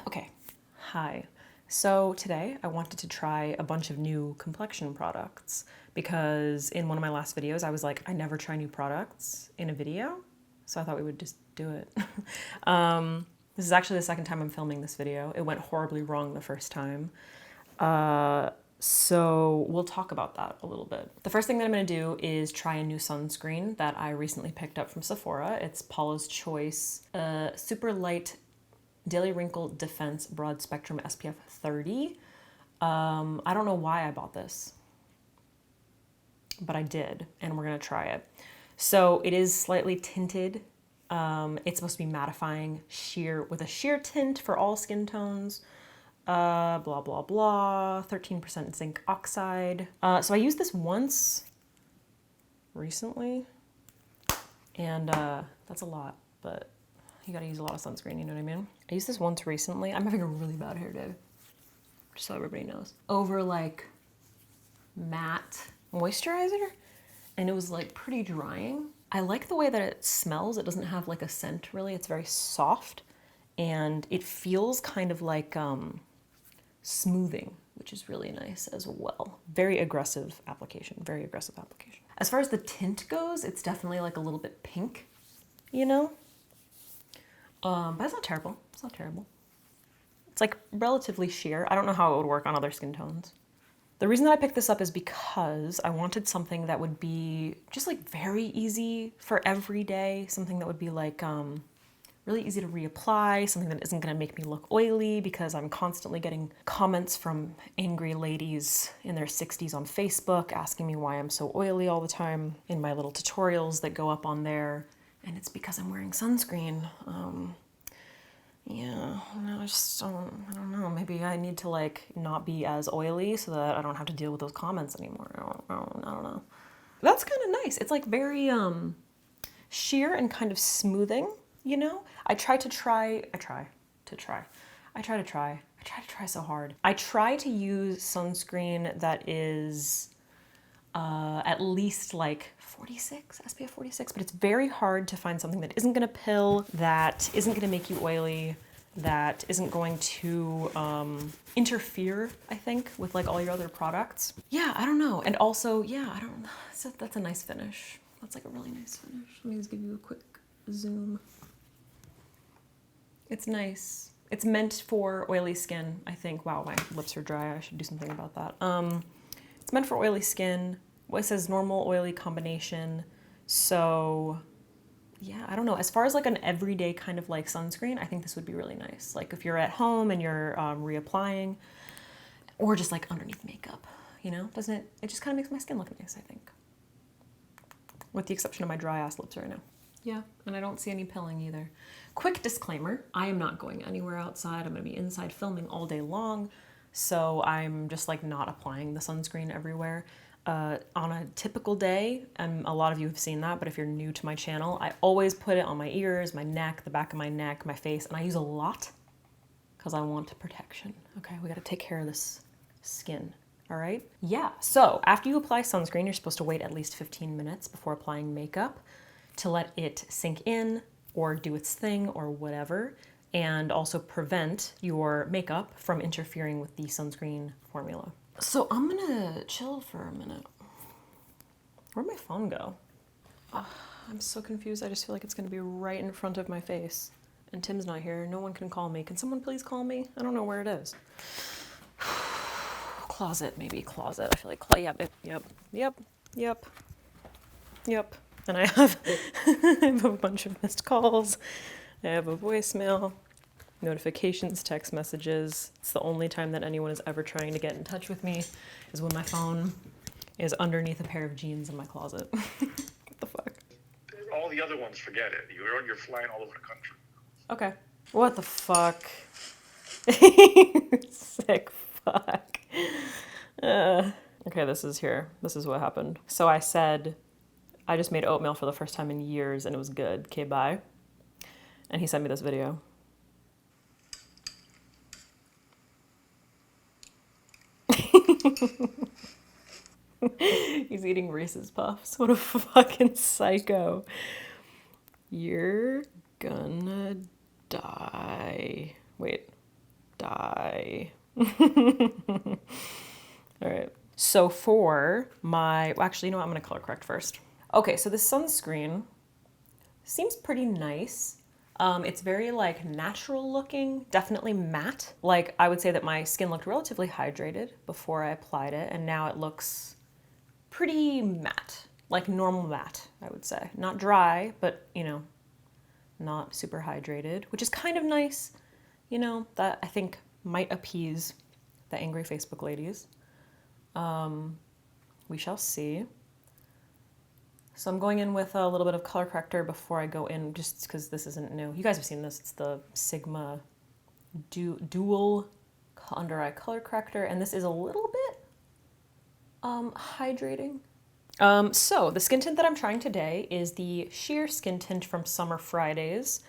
Okay, hi. So today I wanted to try a bunch of new complexion products because in one of my last videos I was like, I never try new products in a video, so I thought we would just do it. This is actually the second time I'm filming this video. It went horribly wrong the first time. So we'll talk about that a little bit. The first thing that I'm gonna do is try a new sunscreen that I recently picked up from Sephora. It's Paula's Choice Super Light Daily Wrinkle Defense Broad Spectrum SPF 30. I don't know why I bought this, but I did, and we're gonna try it. So it is slightly tinted. It's supposed to be mattifying, sheer, with a sheer tint for all skin tones. Blah, blah, blah, 13% zinc oxide. So I used this once recently, and that's a lot, but you gotta use a lot of sunscreen, you know what I mean? I used this once recently. I'm having a really bad hair day, just so everybody knows. Over like matte moisturizer, and it was like pretty drying. I like the way that it smells. It doesn't have like a scent really. It's very soft, and it feels kind of like smoothing, which is really nice as well. Very aggressive application, very aggressive application. As far as the tint goes, it's definitely like a little bit pink, you know? But it's not terrible, it's not terrible. It's like relatively sheer. I don't know how it would work on other skin tones. The reason that I picked this up is because I wanted something that would be just like very easy for every day, something that would be like really easy to reapply, something that isn't gonna make me look oily, because I'm constantly getting comments from angry ladies in their 60s on Facebook asking me why I'm so oily all the time in my little tutorials that go up on there. And it's because I'm wearing sunscreen. Yeah, no, I don't know, maybe I need to like not be as oily so that I don't have to deal with those comments anymore. I don't know. That's kind of nice. It's like very sheer and kind of smoothing, you know? I try to try so hard. I try to use sunscreen that is at least like 46, SPF 46, but it's very hard to find something that isn't gonna pill, that isn't gonna make you oily, that isn't going to interfere, I think, with like all your other products. Yeah, I don't know. And also, yeah, I don't know. That's a nice finish. That's like a really nice finish. Let me just give you a quick zoom. It's nice. It's meant for oily skin, I think. Wow, my lips are dry. I should do something about that. It's meant for oily skin. It says normal oily combination. So yeah, I don't know. As far as like an everyday kind of like sunscreen, I think this would be really nice. Like if you're at home and you're reapplying, or just like underneath makeup, you know? Doesn't it? It just kind of makes my skin look nice, I think. With the exception of my dry ass lips right now. Yeah, and I don't see any pilling either. Quick disclaimer, I am not going anywhere outside. I'm gonna be inside filming all day long, so I'm just like not applying the sunscreen everywhere. On a typical day, and a lot of you have seen that, but if you're new to my channel, I always put it on my ears, my neck, the back of my neck, my face, and I use a lot because I want protection. Okay, we gotta take care of this skin. All right? Yeah, so after you apply sunscreen, you're supposed to wait at least 15 minutes before applying makeup to let it sink in or do its thing or whatever, and also prevent your makeup from interfering with the sunscreen formula. So I'm gonna chill for a minute. Where'd my phone go? Oh, I'm so confused. I just feel like it's gonna be right in front of my face. And Tim's not here. No one can call me. Can someone please call me? I don't know where it is. Closet, maybe closet. I feel like, yep. And I have, I have a bunch of missed calls. I have a voicemail, notifications, text messages. It's the only time that anyone is ever trying to get in touch with me is when my phone is underneath a pair of jeans in my closet. What the fuck? All the other ones, forget it. You're flying all over the country. Okay. What the fuck? Sick fuck. Okay, this is here. This is what happened. So I said, I just made oatmeal for the first time in years and it was good. Okay, bye. And he sent me this video. He's eating Reese's Puffs. What a fucking psycho. You're gonna die. Wait. All right. So for my, well, actually, you know what? I'm going to color correct first. Okay, so this sunscreen seems pretty nice. It's very like natural looking, definitely matte. Like I would say that my skin looked relatively hydrated before I applied it, and now it looks pretty matte, like normal matte, I would say. Not dry, but you know, not super hydrated, which is kind of nice. You know, that I think might appease the angry Facebook ladies. We shall see. So I'm going in with a little bit of color corrector before I go in, just because this isn't new. You guys have seen this. It's the Sigma Dual Under Eye Color Corrector, and this is a little bit hydrating. So the skin tint that I'm trying today is the Sheer Skin Tint from Summer Fridays.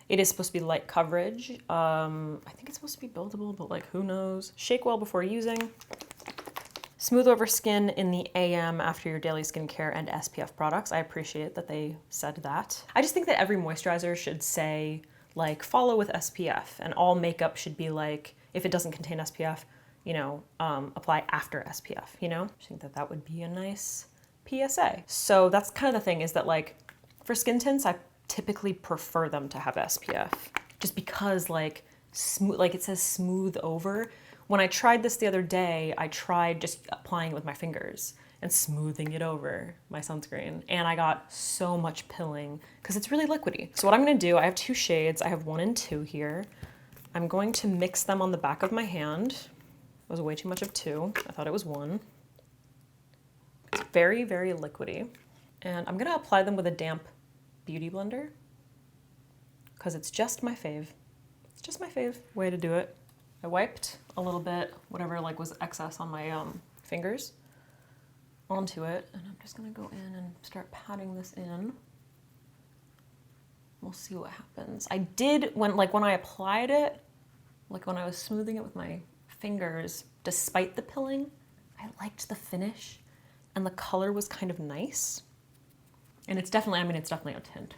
It is supposed to be light coverage. I think it's supposed to be buildable, but like who knows? Shake well before using. Smooth over skin in the AM after your daily skincare and SPF products. I appreciate that they said that. I just think that every moisturizer should say like follow with SPF, and all makeup should be like, if it doesn't contain SPF, you know, apply after SPF, you know? I think that that would be a nice PSA. So that's kind of the thing, is that like for skin tints, I typically prefer them to have SPF just because like smooth, like it says smooth over. When I tried this the other day, I tried just applying it with my fingers and smoothing it over my sunscreen, and I got so much pilling because it's really liquidy. So what I'm gonna do, I have two shades. I have 1 and 2 here. I'm going to mix them on the back of my hand. It was way too much of 2. I thought it was 1. It's very, very liquidy. And I'm gonna apply them with a damp beauty blender because it's just my fave. It's just my fave way to do it. I wiped a little bit, whatever like was excess on my fingers, onto it, and I'm just gonna go in and start patting this in. We'll see what happens. I did, when I applied it, like when I was smoothing it with my fingers, despite the pilling, I liked the finish, and the color was kind of nice. And it's definitely, I mean, it's definitely a tint.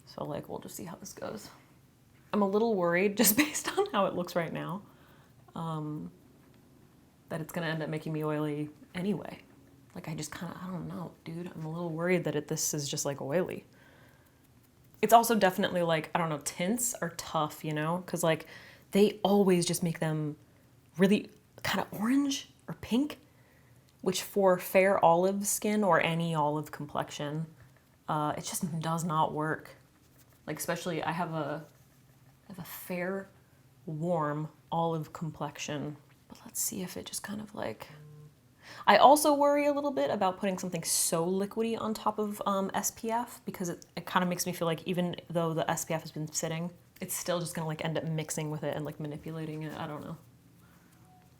So like, we'll just see how this goes. I'm a little worried, just based on how it looks right now, that it's gonna end up making me oily anyway. Like I just kind of, I don't know, dude. I'm a little worried that this is just like oily. It's also definitely like, I don't know, tints are tough, you know? Because like they always just make them really kind of orange or pink, which for fair olive skin or any olive complexion, it just does not work. Like especially I have a fair, warm olive complexion, but let's see if it just kind of like, I also worry a little bit about putting something so liquidy on top of SPF, because it kind of makes me feel like even though the SPF has been sitting, it's still just gonna like end up mixing with it and like manipulating it. I don't know.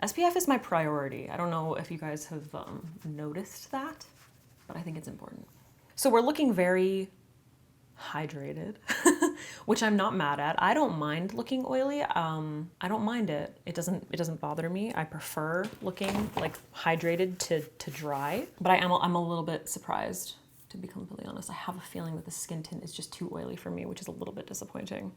SPF is my priority. I don't know if you guys have noticed that, but I think it's important. So we're looking very hydrated, which I'm not mad at. I don't mind looking oily. I don't mind it. It doesn't bother me. I prefer looking like hydrated to dry, but I'm a little bit surprised, to be completely honest. I have a feeling that the skin tint is just too oily for me, which is a little bit disappointing.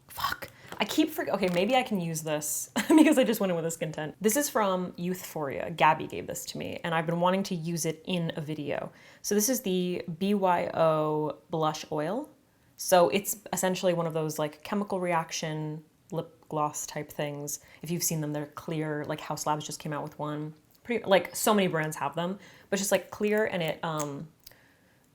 Fuck. I keep okay, maybe I can use this because I just went in with a skin tint. This is from Youthforia. Gabby gave this to me, and I've been wanting to use it in a video. So this is the BYO Blush Oil. So it's essentially one of those like chemical reaction lip gloss type things. If you've seen them, they're clear. Like House Labs just came out with one. Pretty, like so many brands have them, but just like clear, and it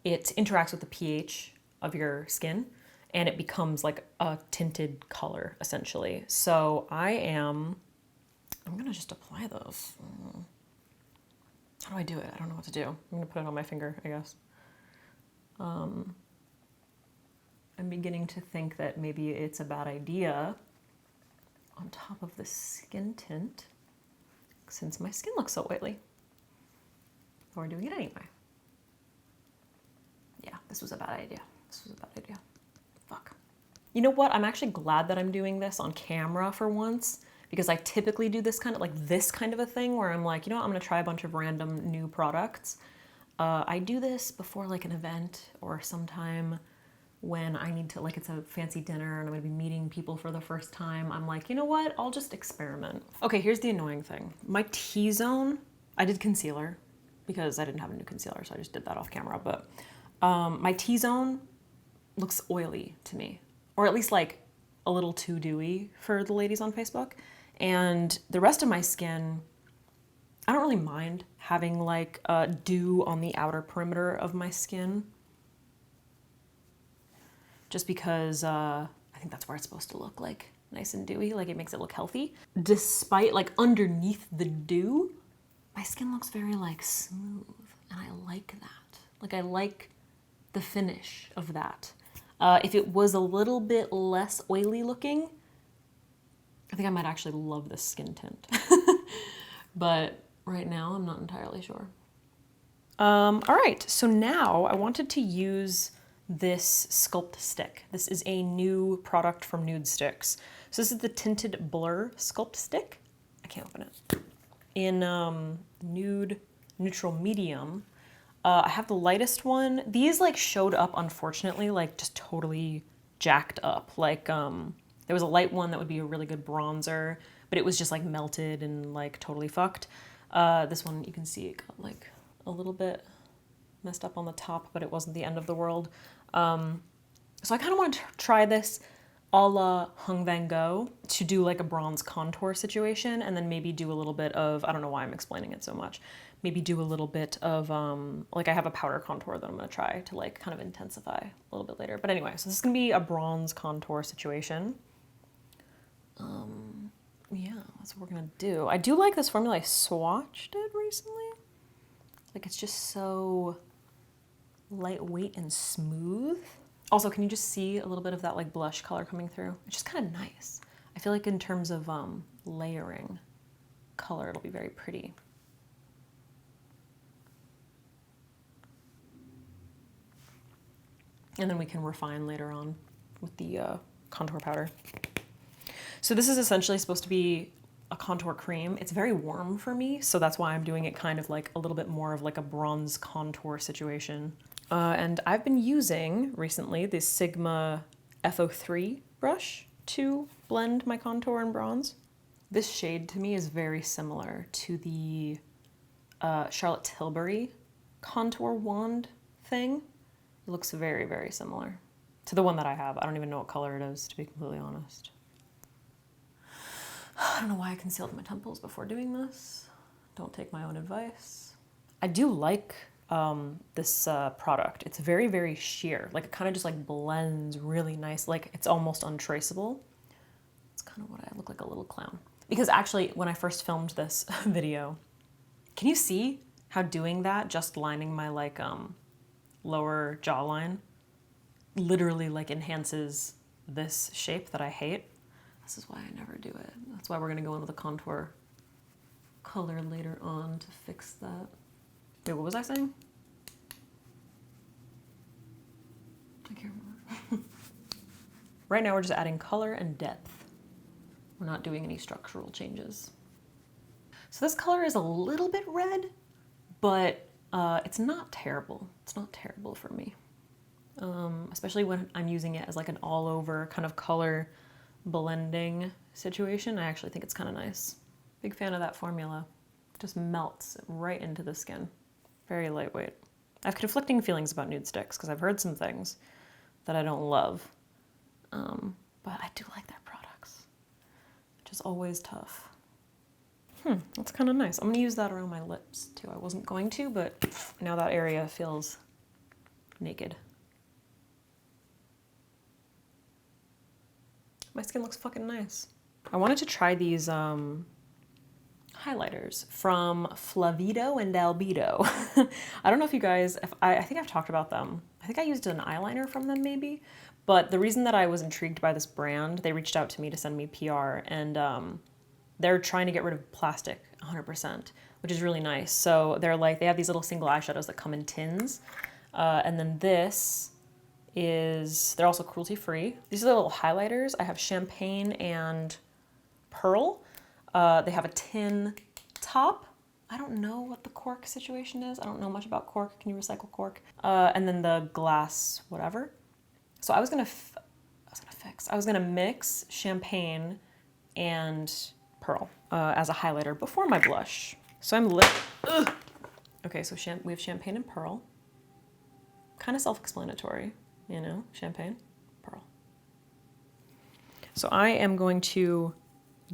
interacts with the pH of your skin, and it becomes like a tinted color, essentially. So I'm gonna just apply those. How do I do it? I don't know what to do. I'm gonna put it on my finger, I guess. I'm beginning to think that maybe it's a bad idea on top of the skin tint, since my skin looks so oily. But we're doing it anyway. Yeah, this was a bad idea. This was a bad idea. Fuck. You know what? I'm actually glad that I'm doing this on camera for once, because I typically do this kind of a thing where I'm like, you know what? I'm gonna try a bunch of random new products. I do this before like an event or sometime when I need to, like, it's a fancy dinner and I'm gonna be meeting people for the first time, I'm like, you know what, I'll just experiment. Okay, here's the annoying thing. My T-zone, I did concealer because I didn't have a new concealer, so I just did that off camera, but my T-zone looks oily to me, or at least like a little too dewy for the ladies on Facebook. And the rest of my skin, I don't really mind having like dew on the outer perimeter of my skin, just because I think that's where it's supposed to look, like nice and dewy, like it makes it look healthy. Despite, like, underneath the dew, my skin looks very like smooth, and I like that. Like, I like the finish of that. If it was a little bit less oily looking, I think I might actually love this skin tint. But right now, I'm not entirely sure. All right, so now I wanted to use this sculpt stick. This is a new product from Nudestix. So this is the Tinted Blur Sculpt Stick. I can't open it. In nude neutral medium. I have the lightest one. These like showed up, unfortunately, like just totally jacked up. Like there was a light one that would be a really good bronzer, but it was just like melted and like totally fucked. This one, you can see it got like a little bit messed up on the top, but it wasn't the end of the world. So I kind of want to try this a la Hung Van Gogh to do like a bronze contour situation, and then maybe do a little bit of, I don't know why I'm explaining it so much, maybe do a little bit of, like I have a powder contour that I'm going to try to like kind of intensify a little bit later. But anyway, so this is going to be a bronze contour situation. Yeah, that's what we're going to do. I do like this formula. I swatched it recently. Like, it's just so lightweight and smooth. Also, can you just see a little bit of that like blush color coming through? It's just kind of nice. I feel like in terms of layering color, it'll be very pretty. And then we can refine later on with the contour powder. So this is essentially supposed to be a contour cream. It's very warm for me, so that's why I'm doing it kind of like a little bit more of like a bronze contour situation. And I've been using recently this Sigma F03 brush to blend my contour and bronze. This shade to me is very similar to the Charlotte Tilbury contour wand thing. It looks very, very similar to the one that I have. I don't even know what color it is, to be completely honest. I don't know why I concealed my temples before doing this. Don't take my own advice. I do like this product. It's very, very sheer. Like, it kind of just like blends really nice. Like, it's almost untraceable. It's kind of what I look like, a little clown. Because actually, when I first filmed this video, can you see how doing that, just lining my like lower jawline, literally like enhances this shape that I hate? This is why I never do it. That's why we're gonna go in with a contour color later on to fix that. Wait, what was I saying? I can't remember. Right now we're just adding color and depth. We're not doing any structural changes. So this color is a little bit red, but it's not terrible. It's not terrible for me. Especially when I'm using it as like an all over kind of color blending situation. I actually think it's kind of nice. Big fan of that formula. Just melts right into the skin. Very lightweight. I have conflicting feelings about Nudestix because I've heard some things that I don't love. But I do like their products, which is always tough. That's kind of nice. I'm gonna use that around my lips too. I wasn't going to, but now that area feels naked. My skin looks fucking nice. I wanted to try these highlighters from Flavido and Albedo. I don't know if you guys, I think I've talked about them. I think I used an eyeliner from them maybe, but the reason that I was intrigued by this brand, they reached out to me to send me PR, and they're trying to get rid of plastic 100%, which is really nice. So they're like, they have these little single eyeshadows that come in tins. And then this is, they're also cruelty free. These are the little highlighters. I have champagne and pearl. They have a tin top. I don't know what the cork situation is. I don't know much about cork. Can you recycle cork? And then the glass whatever. So I was gonna mix champagne and pearl as a highlighter before my blush. So okay, so we have champagne and pearl. Kind of self-explanatory, you know, champagne, pearl. So I am going to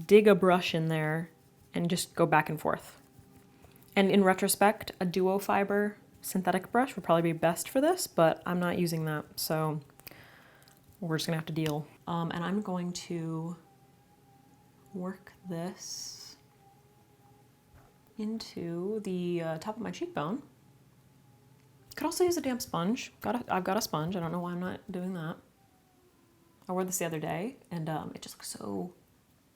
dig a brush in there and just go back and forth. And in retrospect, a duo fiber synthetic brush would probably be best for this, but I'm not using that, so we're just gonna have to deal. And I'm going to work this into the top of my cheekbone. Could also use a damp sponge. I've got a sponge. I don't know why I'm not doing that. I wore this the other day, and it just looks so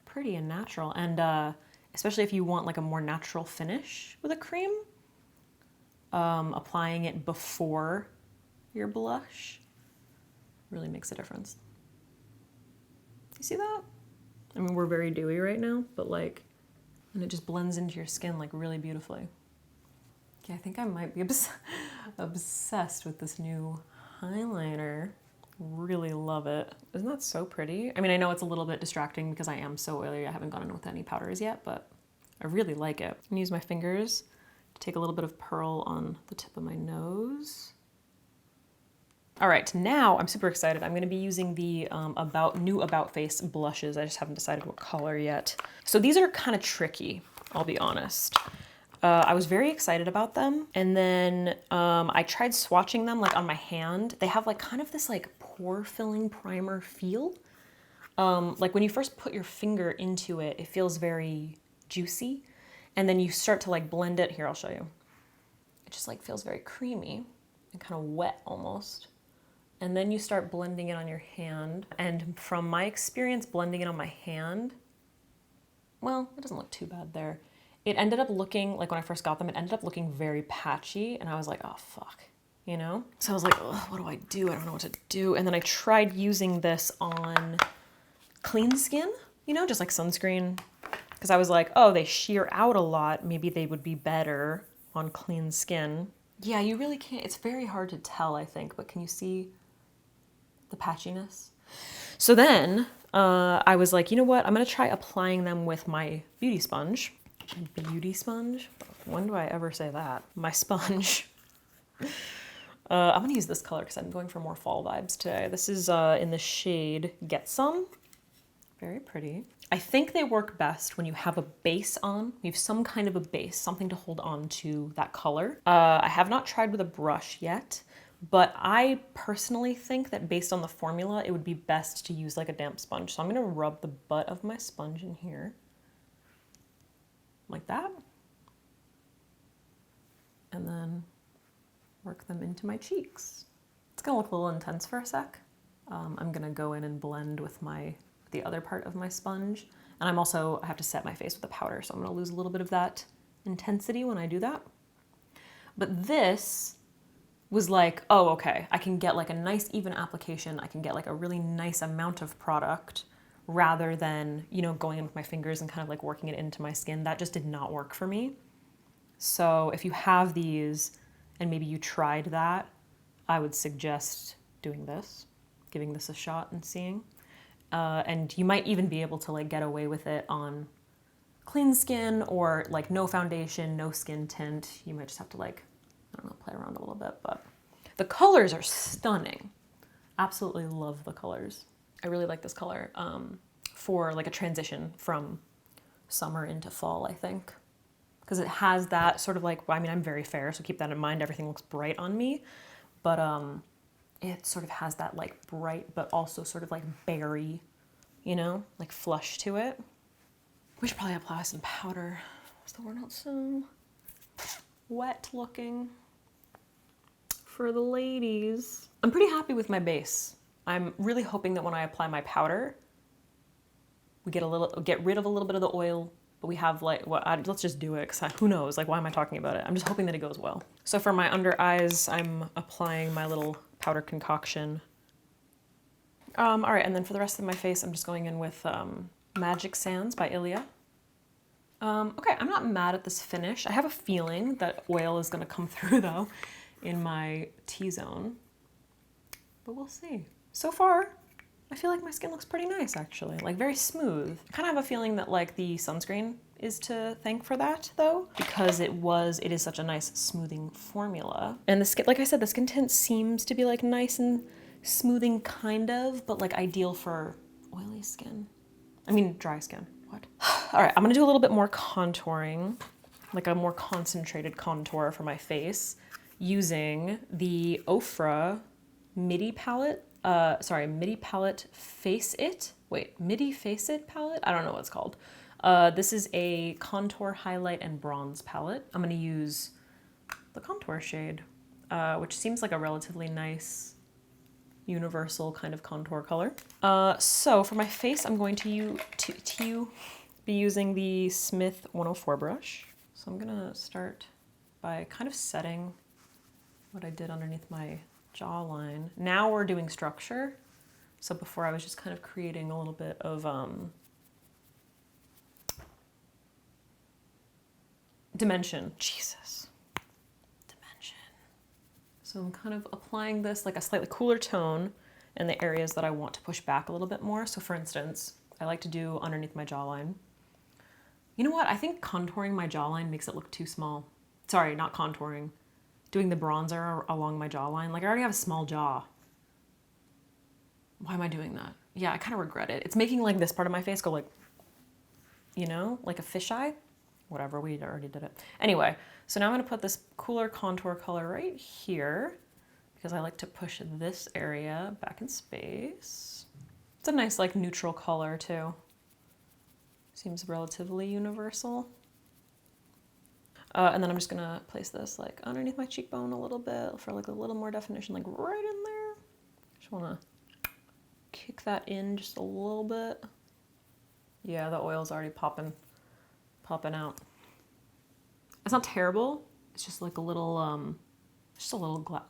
pretty and natural. And especially if you want like a more natural finish with a cream, applying it before your blush really makes a difference. You see that? I mean, we're very dewy right now, but like, and it just blends into your skin like really beautifully. Okay, I think I might be obsessed with this new highlighter. Really love it. Isn't that so pretty? I mean, I know it's a little bit distracting because I am so oily. I haven't gone in with any powders yet, but I really like it. I'm gonna use my fingers to take a little bit of pearl on the tip of my nose. All right, now I'm super excited. I'm gonna be using the new About Face blushes. I just haven't decided what color yet. So these are kind of tricky, I'll be honest. I was very excited about them. And then I tried swatching them like on my hand. They have like kind of this like pore filling primer feel. Like when you first put your finger into it, it feels very juicy. And then you start to like blend it. Here, I'll show you. It just like feels very creamy and kind of wet almost. And then you start blending it on your hand. And from my experience blending it on my hand, well, it doesn't look too bad there. It ended up looking, like when I first got them, it ended up looking very patchy. And I was like, oh, fuck, you know? So I was like, oh, what do I do? I don't know what to do. And then I tried using this on clean skin, you know, just like sunscreen. Because I was like, oh, they shear out a lot. Maybe they would be better on clean skin. Yeah, you really can't. It's very hard to tell, I think. But can you see the patchiness? So then I was like, you know what? I'm going to try applying them with my beauty sponge. Beauty sponge? When do I ever say that? My sponge. I'm gonna use this color because I'm going for more fall vibes today. This is in the shade Get Some. Very pretty. I think they work best when you have a base on. You have some kind of a base, something to hold on to that color. I have not tried with a brush yet, but I personally think that based on the formula, it would be best to use like a damp sponge. So I'm gonna rub the butt of my sponge in here. Like that, and then work them into my cheeks. It's gonna look a little intense for a sec. I'm gonna go in and blend with the other part of my sponge, and I have to set my face with a powder, so I'm gonna lose a little bit of that intensity when I do that. But this was like, oh, okay, I can get like a nice even application. I can get like a really nice amount of product, rather than, you know, going in with my fingers and kind of like working it into my skin. That just did not work for me. So if you have these and maybe you tried that, I would suggest doing this, giving this a shot and seeing. And you might even be able to like get away with it on clean skin or like no foundation, no skin tint. You might just have to like, I don't know, play around a little bit, but the colors are stunning. Absolutely love the colors. I really like this color for like a transition from summer into fall, I think. Because it has that sort of like, well, I mean, I'm very fair, so keep that in mind. Everything looks bright on me. But it sort of has that like bright, but also sort of like berry, you know, like flush to it. We should probably apply some powder so we're not so wet looking for the ladies. I'm pretty happy with my base. I'm really hoping that when I apply my powder, we get rid of a little bit of the oil, but we have like, let's just do it, because who knows, like, why am I talking about it? I'm just hoping that it goes well. So for my under eyes, I'm applying my little powder concoction. All right, and then for the rest of my face, I'm just going in with Magic Sands by Ilia. Okay, I'm not mad at this finish. I have a feeling that oil is gonna come through though in my T-zone, but we'll see. so far, I feel like my skin looks pretty nice actually, like very smooth. I kind of have a feeling that like the sunscreen is to thank for that though, because it is such a nice smoothing formula. And the skin, like I said, the skin tint seems to be like nice and smoothing kind of, but like ideal for oily skin. I mean, dry skin, what? All right, I'm gonna do a little bit more contouring, like a more concentrated contour for my face using the Ofra Midi palette. Midi palette Face It. Wait, Midi Face It palette? I don't know what it's called. This is a contour, highlight, and bronze palette. I'm gonna use the contour shade, which seems like a relatively nice, universal kind of contour color. So for my face, I'm going to be using the Smith 104 brush. So I'm gonna start by kind of setting what I did underneath my jawline. Now we're doing structure. So before I was just kind of creating a little bit of dimension. Jesus. Dimension. So I'm kind of applying this like a slightly cooler tone in the areas that I want to push back a little bit more. So for instance, I like to do underneath my jawline. You know what? I think contouring my jawline makes it look too small. Sorry, not contouring. Doing the bronzer along my jawline. Like I already have a small jaw. Why am I doing that? Yeah, I kind of regret it. It's making like this part of my face go like, you know, like a fisheye. Whatever, we already did it. Anyway, so now I'm gonna put this cooler contour color right here because I like to push this area back in space. It's a nice like neutral color too. Seems relatively universal. And then I'm just gonna place this like underneath my cheekbone a little bit for like a little more definition, like right in there. Just wanna kick that in just a little bit. Yeah, the oil's already popping out. It's not terrible. It's just like a little,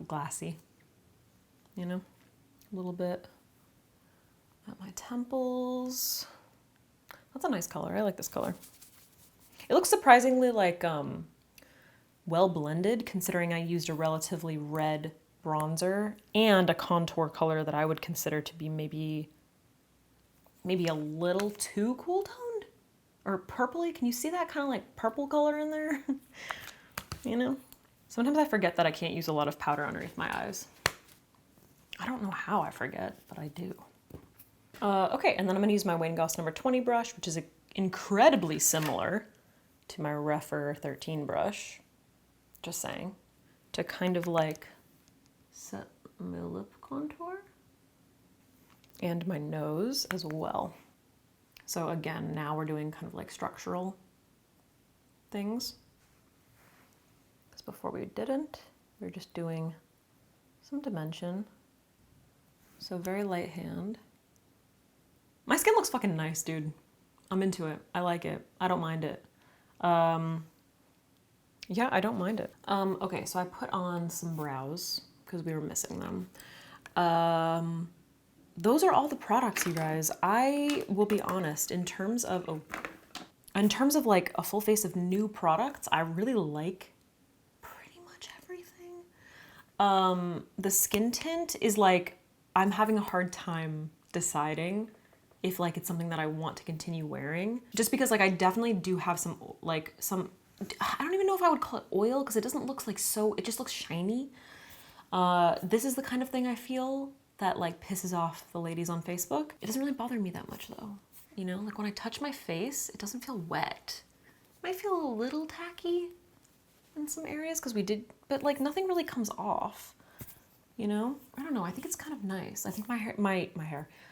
glassy, you know, a little bit at my temples. That's a nice color. I like this color. It looks surprisingly like well blended considering I used a relatively red bronzer and a contour color that I would consider to be maybe a little too cool toned or purpley. Can you see that kind of like purple color in there? You know, sometimes I forget that I can't use a lot of powder underneath my eyes. I don't know how I forget, but I do. Okay, and then I'm gonna use my Wayne Goss number 20 brush, which is incredibly similar to my Refer 13 brush, just saying, to kind of like set my lip contour and my nose as well. So again, now we're doing kind of like structural things. Because before we didn't, we were just doing some dimension. So very light hand. My skin looks fucking nice, dude. I'm into it. I like it. I don't mind it. Yeah, I don't mind it. Okay, so I put on some brows because we were missing them. Those are all the products, you guys. I will be honest, in terms of like a full face of new products, I really like pretty much everything. The skin tint is like, I'm having a hard time deciding if like it's something that I want to continue wearing. Just because like I definitely do have some, I don't even know if I would call it oil because it doesn't look like so, it just looks shiny. This is the kind of thing I feel that like pisses off the ladies on Facebook. It doesn't really bother me that much though. You know, like when I touch my face, it doesn't feel wet. It might feel a little tacky in some areas because we did, but like nothing really comes off. You know, I don't know. I think it's kind of nice. I think my hair,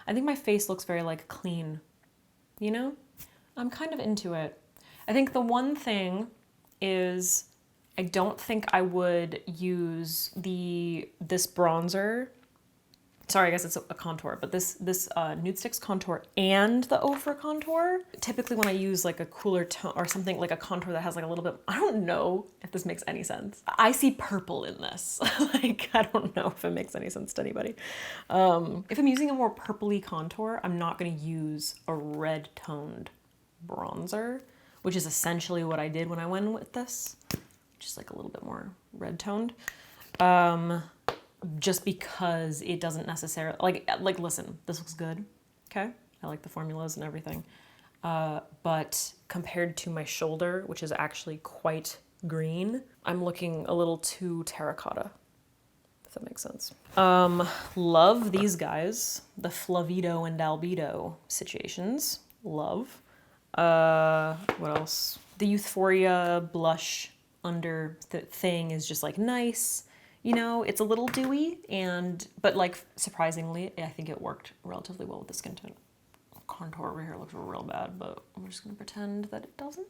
I think my face looks very like clean, you know, I'm kind of into it. I think the one thing is I don't think I would use this bronzer. Sorry, I guess it's a contour, but this Nudestix contour and the Ofra contour. Typically when I use like a cooler tone or something like a contour that has like a little bit, I don't know if this makes any sense. I see purple in this. Like, I don't know if it makes any sense to anybody. If I'm using a more purpley contour, I'm not gonna use a red toned bronzer, which is essentially what I did when I went with this. Just like a little bit more red toned. just because it doesn't necessarily, like listen, this looks good, okay? I like the formulas and everything. But compared to my shoulder, which is actually quite green, I'm looking a little too terracotta, if that makes sense. Love these guys, the Flavido and Albedo situations. Love. What else? The Euphoria blush under the thing is just like nice. You know, it's a little dewy, but like surprisingly, I think it worked relatively well with the skin tint. Contour over here looks real bad, but I'm just gonna pretend that it doesn't.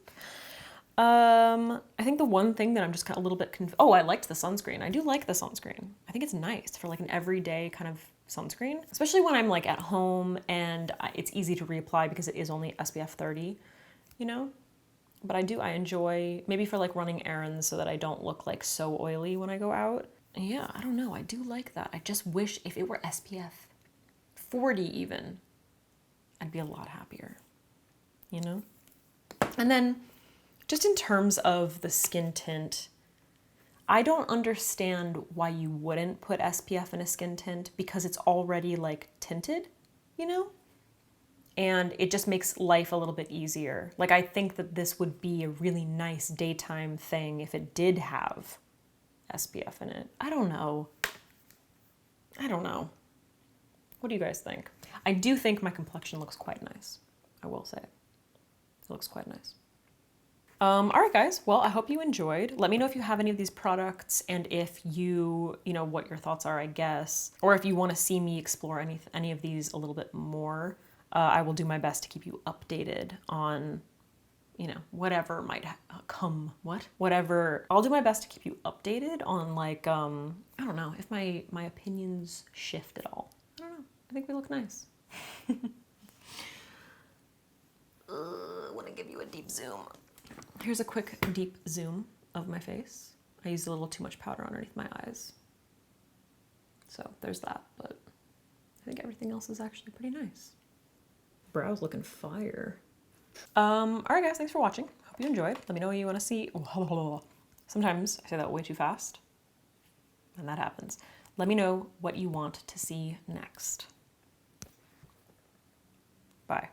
I think the one thing that I'm just kind of a little bit oh, I liked the sunscreen. I do like the sunscreen. I think it's nice for like an everyday kind of sunscreen, especially when I'm like at home and it's easy to reapply because it is only SPF 30, you know? But I enjoy, maybe for like running errands so that I don't look like so oily when I go out. Yeah, I don't know, I do like that. I just wish if it were SPF 40 even, I'd be a lot happier, you know? And then just in terms of the skin tint, I don't understand why you wouldn't put SPF in a skin tint because it's already like tinted, you know? And it just makes life a little bit easier. Like I think that this would be a really nice daytime thing if it did have SPF in it. I don't know. What do you guys think? I do think my complexion looks quite nice. I will say. It looks quite nice. All right, guys. Well, I hope you enjoyed. Let me know if you have any of these products and if you know, what your thoughts are, I guess. Or if you want to see me explore any of these a little bit more. I will do my best to keep you updated on, you know, whatever might come. Whatever. I'll do my best to keep you updated on like, I don't know, if my opinions shift at all. I don't know. I think we look nice. I want to give you a deep zoom. Here's a quick deep zoom of my face. I used a little too much powder underneath my eyes. So there's that, but I think everything else is actually pretty nice. Brows looking fire. All right, guys, thanks for watching. Hope you enjoyed. Let me know what you want to see. Sometimes I say that way too fast, and that happens. Let me know what you want to see next. Bye.